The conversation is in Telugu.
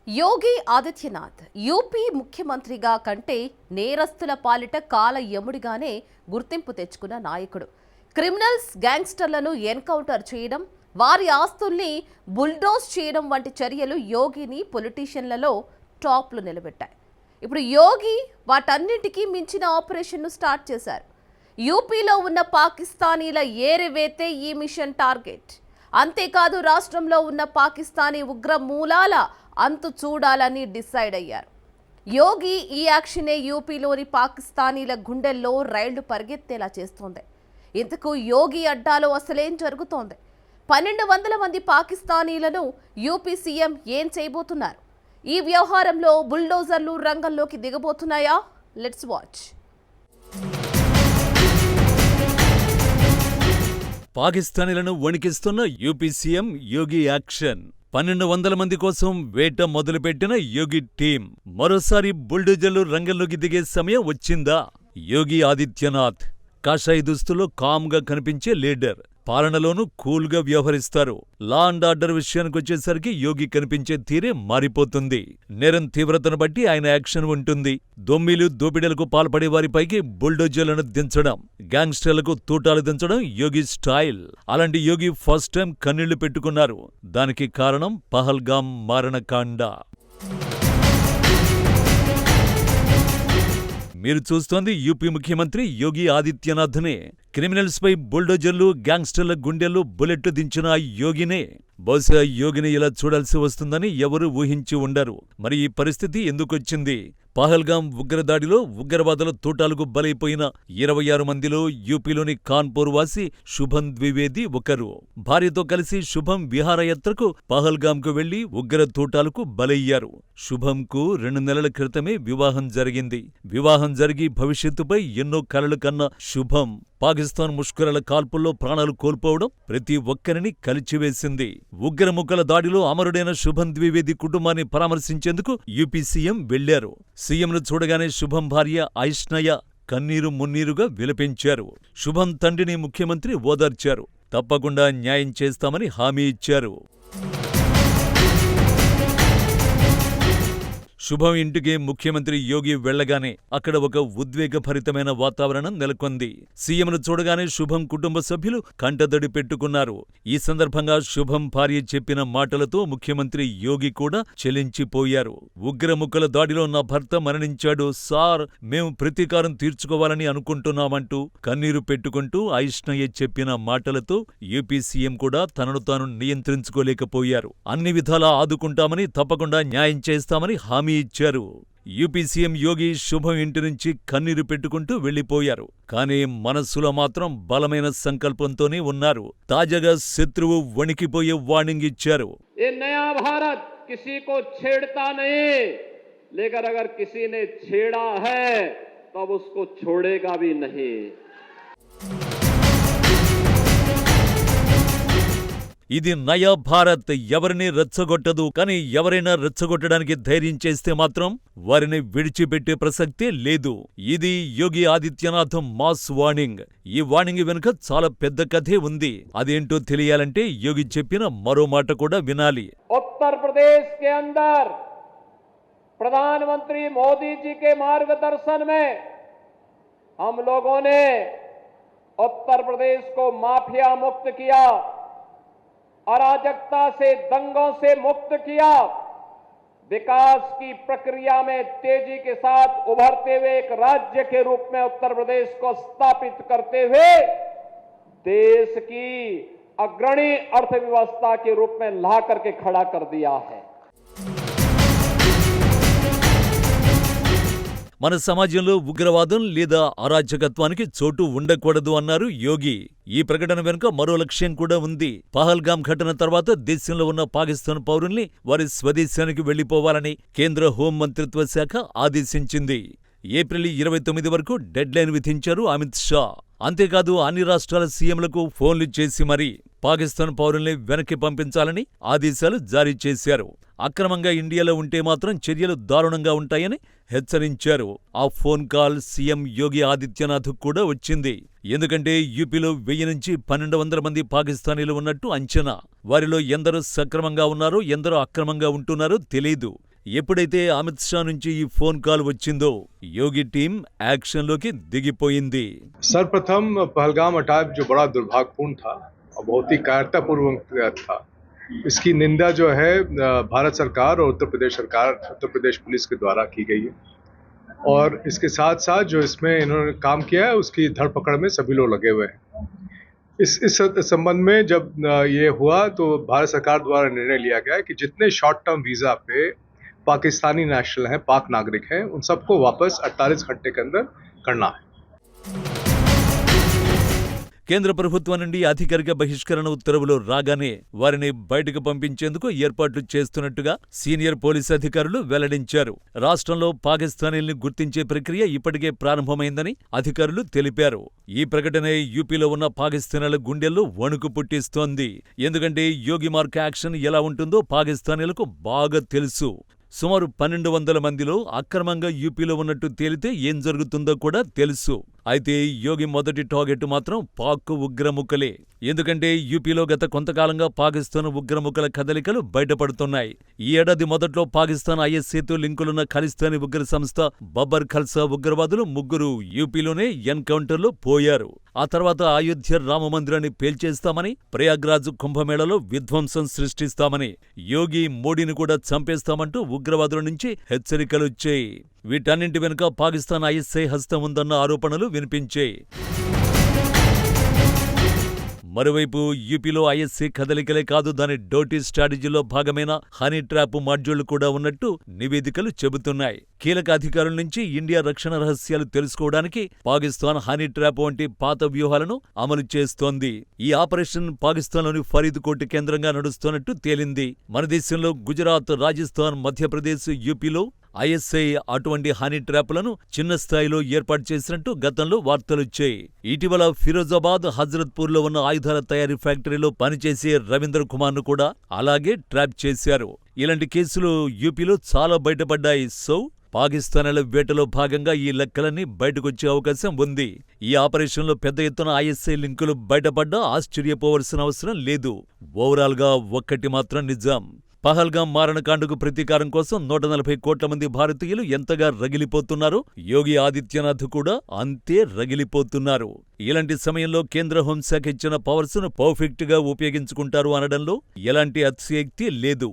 యోగి ఆదిత్యనాథ్ యూపీ ముఖ్యమంత్రిగా కంటే నేరస్తుల పాలిట కాల యముడిగానే గుర్తింపు తెచ్చుకున్న నాయకుడు. క్రిమినల్స్, గ్యాంగ్స్టర్లను ఎన్కౌంటర్ చేయడం, వారి ఆస్తుల్ని బుల్డోజ్ చేయడం వంటి చర్యలు యోగిని పొలిటీషియన్లలో టాప్లు నిలబెట్టాయి. ఇప్పుడు యోగి వాటన్నిటికీ మించిన ఆపరేషన్ను స్టార్ట్ చేశారు. యూపీలో ఉన్న పాకిస్తానీల ఏరివేతే ఈ మిషన్ టార్గెట్. అంతేకాదు రాష్ట్రంలో ఉన్న పాకిస్తానీ ఉగ్ర మూలాల అంతు చూడాలని డిసైడ్ అయ్యారు. యోగి ఈ యాక్షనే యూపీలోని పాకిస్తానీల గుండెల్లో రైళ్లు పరిగెత్తేలా చేస్తోంది. ఇంతకు యోగి అడ్డాలో అసలేం జరుగుతోంది? 1200 మంది పాకిస్తానీలను యూపీ సీఎం ఏం చేయబోతున్నారు? ఈ వ్యవహారంలో బుల్డోజర్లు రంగంలోకి దిగబోతున్నాయా? Let's watch. పాకిస్తానీలను వణికిస్తున్న యూపీ సీఎం యోగి యాక్షన్. 1200 మంది కోసం వేట మొదలుపెట్టిన యోగి టీం మరోసారి బుల్డోజర్లు రంగంలోకి దిగే సమయం వచ్చిందా? యోగి ఆదిత్యనాథ్ కాషాయ దుస్తులో కామ్గా కనిపించే లీడర్. పాలనలోనూ కూల్గా వ్యవహరిస్తారు. లా అండ్ ఆర్డర్ విషయానికొచ్చేసరికి యోగి కనిపించే తీరే మారిపోతుంది. నేరం తీవ్రతను బట్టి ఆయన యాక్షన్ ఉంటుంది. దొమ్మిలు, దోపిడీలకు పాల్పడే వారిపైకి బుల్డోజర్లను దించడం, గ్యాంగ్స్టర్లకు తూటాలు దించడం యోగి స్టైల్. అలాంటి యోగి ఫస్ట్ టైం కన్నీళ్లు పెట్టుకున్నారు. దానికి కారణం పహల్గాం మారణకాండ. మీరు చూస్తోంది యూపీ ముఖ్యమంత్రి యోగి ఆదిత్యనాథ్నే. క్రిమినల్స్ పై బుల్డోజర్లు, గ్యాంగ్స్టర్ల గుండెల్లో బుల్లెట్లు దించిన ఆ యోగినే. బహుశా యోగిని ఇలా చూడాల్సి వస్తుందని ఎవరూ ఊహించి ఉండరు. మరి ఈ పరిస్థితి ఎందుకొచ్చింది? పహల్గాం ఉగ్రదాడిలో ఉగ్రవాదుల తూటాలకు బలైపోయిన 26 మందిలో యూపీలోని కాన్పూర్ వాసి శుభం ద్వివేది ఒకరు. భార్యతో కలిసి శుభం విహారయాత్రకు పహల్గాంకు వెళ్లి ఉగ్ర తూటాలకు బలయ్యారు. శుభంకు 2 నెలల క్రితమే వివాహం జరిగింది. వివాహం జరిగి భవిష్యత్తుపై ఎన్నో కలలు కన్న శుభం పాకిస్తాన్ ముష్కరుల కాల్పుల్లో ప్రాణాలు కోల్పోవడం ప్రతి ఒక్కరిని కలిచివేసింది. ఉగ్రముఖల దాడిలో అమరుడైన శుభం ద్వివేది కుటుంబాన్ని పరామర్శించేందుకు యూపీ సీఎం వెళ్లారు. సీఎంను చూడగానే శుభం భార్య ఐష్నయ కన్నీరు మున్నీరుగా విలపించారు. శుభం తండ్రిని ముఖ్యమంత్రి ఓదార్చారు. తప్పకుండా న్యాయం చేస్తామని హామీ ఇచ్చారు. శుభం ఇంటికి ముఖ్యమంత్రి యోగి వెళ్లగానే అక్కడ ఒక ఉద్వేగభరితమైన వాతావరణం నెలకొంది. సీఎంను చూడగానే శుభం కుటుంబ సభ్యులు కంటతడి పెట్టుకున్నారు. ఈ సందర్భంగా శుభం భార్య చెప్పిన మాటలతో ముఖ్యమంత్రి యోగి కూడా చెలించిపోయారు. ఉగ్రముఖల దాడిలో నా భర్త మరణించాడు సార్, మేము ప్రతీకారం తీర్చుకోవాలని అనుకుంటున్నామంటూ కన్నీరు పెట్టుకుంటూ ఐష్ణయ్య చెప్పిన మాటలతో యూపీ సీఎం కూడా తనను తాను నియంత్రించుకోలేకపోయారు. అన్ని విధాలా ఆదుకుంటామని, తప్పకుండా న్యాయం చేస్తామని హామీ ఇచ్చారు. యూపీ సీఎం యోగి శుభం ఇంటి నుంచి కన్నీరు పెట్టుకుంటూ వెళ్లిపోయారు. కానీ మనస్సులో మాత్రం బలమైన సంకల్పంతోనే ఉన్నారు. తాజాగా శత్రువు వణికిపోయే వార్నింగ్ ఇచ్చారు. ये नया भारत किसी को छेड़ता नहीं, लेकिन अगर किसी ने छेड़ा है तब उसको छोड़ेगा भी नहीं. ఇది నయా భారత్ ఎవరిని రెచ్చగొట్టదు. కానీ ఎవరైనా రెచ్చగొట్టడానికి ధైర్యం చేస్తే మాత్రం వారిని విడిచిపెట్టే ప్రసక్తే లేదు. ఇది యోగి ఆదిత్యనాథ్ మాస్ వార్నింగ్. ఈ వార్నింగ్ వెనుక చాలా పెద్ద కథే ఉంది. అదేంటో తెలియాలంటే యోగి చెప్పిన మరో మాట కూడా వినాలి. उत्तर प्रदेश के अंदर प्रधानमंत्री मोदी जी के मार्गदर्शन में हम लोगों ने उत्तर प्रदेश को माफिया मुक्त किया, अराजकता से, दंगों से मुक्त किया, विकास की प्रक्रिया में तेजी के साथ उभरते हुए एक राज्य के रूप में उत्तर प्रदेश को स्थापित करते हुए देश की अग्रणी अर्थव्यवस्था के रूप में ला करके खड़ा कर दिया है. మన సమాజంలో ఉగ్రవాదం లేదా అరాచకత్వానికి చోటు ఉండకూడదు అన్నారు యోగి. ఈ ప్రకటన వెనుక మరో లక్ష్యం కూడా ఉంది. పహల్గాం ఘటన తర్వాత దేశంలో ఉన్న పాకిస్తాన్ పౌరుల్ని వారి స్వదేశానికి వెళ్లిపోవాలని కేంద్ర హోంమంత్రిత్వ శాఖ ఆదేశించింది. ఏప్రిల్ 29 వరకు డెడ్ లైన్ విధించారు అమిత్ షా. అంతేకాదు అన్ని రాష్ట్రాల సీఎంలకు ఫోన్లు చేసి మరీ పాకిస్తాన్ పౌరుల్ని వెనక్కి పంపించాలని ఆదేశాలు జారీ చేశారు. అక్రమంగా ఇండియాలో ఉంటే మాత్రం చర్యలు దారుణంగా ఉంటాయని హెచ్చరించారు. ఆ phone call CM Yogi Adityanath కూడా వచ్చింది. ఎందుకంటే యూపీలో 1000 నుంచి 1200 మంది పాకిస్తానీలు ఉన్నట్టు అంచనా. వారిలో ఎందరూ సక్రమంగా ఉన్నారో, ఎందరో అక్రమంగా ఉంటున్నారో తెలీదు. ఎప్పుడైతే అమిత్ షా నుంచి ఈ ఫోన్ కాల్ వచ్చిందో యోగి టీం యాక్షన్లోకి దిగిపోయింది. सर्वप्रथम पहलगाम अटैक जो बड़ा दुर्भाग्यपूर्ण था और बहुत ही कायरतापूर्वक था, इसकी निंदा जो है भारत सरकार और उत्तर प्रदेश पुलिस के द्वारा की गई है और इसके साथ साथ जो इसमें इन्होंने काम किया है उसकी धरपकड़ में सभी लोग लगे हुए हैं। इस संबंध में जब ये हुआ तो भारत सरकार द्वारा निर्णय लिया गया है कि जितने शॉर्ट टर्म वीज़ा पे पाकिस्तानी नेशनल हैं, पाक नागरिक हैं, उन सबको वापस 48 घंटे के अंदर करना है। కేంద్ర ప్రభుత్వం నుండి అధికారిక బహిష్కరణ ఉత్తర్వులు రాగానే వారిని బయటకు పంపించేందుకు ఏర్పాట్లు చేస్తున్నట్టుగా సీనియర్ పోలీస్ అధికారులు వెల్లడించారు. రాష్ట్రంలో పాకిస్తానీల్ని గుర్తించే ప్రక్రియ ఇప్పటికే ప్రారంభమైందని అధికారులు తెలిపారు. ఈ ప్రకటనే యూపీలో ఉన్న పాకిస్తానీల గుండెల్లో వణుకు పుట్టిస్తోంది. ఎందుకంటే యోగి మార్క్ యాక్షన్ ఎలా ఉంటుందో పాకిస్తానీలకు బాగా తెలుసు. సుమారు 1200 మందిలో అక్రమంగా యూపీలో ఉన్నట్టు తేలితే ఏం జరుగుతుందో కూడా తెలుసు. అయితే యోగి మొదటి టార్గెట్ మాత్రం పాక్ ఉగ్రముఖలే. ఎందుకంటే యూపీలో గత కొంతకాలంగా పాకిస్తాన్ ఉగ్రముఖల కదలికలు బయటపడుతున్నాయి. ఈ ఏడాది మొదట్లో పాకిస్తాన్ ఐఎస్ఐతో లింకులున్న ఖలిస్తానీ ఉగ్ర సంస్థ బబ్బర్ ఖల్సా ఉగ్రవాదులు 3 యూపీలోనే ఎన్కౌంటర్లో పోయారు. ఆ తర్వాత అయోధ్య రామమందిరాన్ని పేల్చేస్తామని, ప్రయాగ్రాజ్ కుంభమేళలో విధ్వంసం సృష్టిస్తామని, యోగి మోడీని కూడా చంపేస్తామంటూ ఉగ్రవాదుల నుంచి హెచ్చరికలొచ్చాయి. వీటన్నింటి వెనుక పాకిస్తాన్ ఐఎస్ఐ హస్తం ఉందన్న ఆరోపణలు వినిపించాయి. మరోవైపు యూపీలో ఐఎస్ఐ కదలికలే కాదు, దాని డోటీ స్ట్రాటజీలో భాగమైన హనీ ట్రాప్ మాడ్యూళ్లు కూడా ఉన్నట్టు నివేదికలు చెబుతున్నాయి. కీలక అధికారుల నుంచి ఇండియా రక్షణ రహస్యాలు తెలుసుకోవడానికి పాకిస్తాన్ హనీ ట్రాప్ వంటి పాత వ్యూహాలను అమలు చేస్తోంది. ఈ ఆపరేషన్ పాకిస్తాన్లోని ఫరీద్ కోట్ కేంద్రంగా నడుస్తున్నట్టు తేలింది. మన దేశంలో గుజరాత్, రాజస్థాన్, మధ్యప్రదేశ్, యూపీలో ఐఎస్ఐ అటువంటి హనీ ట్రాప్లను చిన్న స్థాయిలో ఏర్పాటు చేసినట్టు గతంలో వార్తలొచ్చాయి. ఇటీవల ఫిరోజాబాద్, హజ్రత్పూర్లో ఉన్న ఆయుధాల తయారీ ఫ్యాక్టరీలో పనిచేసే రవీంద్ర కుమార్ను కూడా అలాగే ట్రాప్ చేశారు. ఇలాంటి కేసులు యూపీలో చాలా బయటపడ్డాయి. సో పాకిస్తానీల వేటలో భాగంగా ఈ లెక్కలన్నీ బయటకొచ్చే అవకాశం ఉంది. ఈ ఆపరేషన్లో పెద్ద ఎత్తున ఐఎస్ఐ లింకులు బయటపడ్డా ఆశ్చర్యపోవలసిన అవసరం లేదు. ఓవరాల్గా ఒక్కటి మాత్రం నిజం, పహల్గాం మారణకాండకు ప్రతీకారం కోసం 140 కోట్ల మంది భారతీయులు ఎంతగా రగిలిపోతున్నారో యోగి ఆదిత్యనాథ్ కూడా అంతే రగిలిపోతున్నారు. ఇలాంటి సమయంలో కేంద్ర హోంశాఖ ఇచ్చిన పవర్స్ ను పర్ఫెక్ట్ గా ఉపయోగించుకుంటారు అనడంలో ఎలాంటి అతిశయోక్తి లేదు.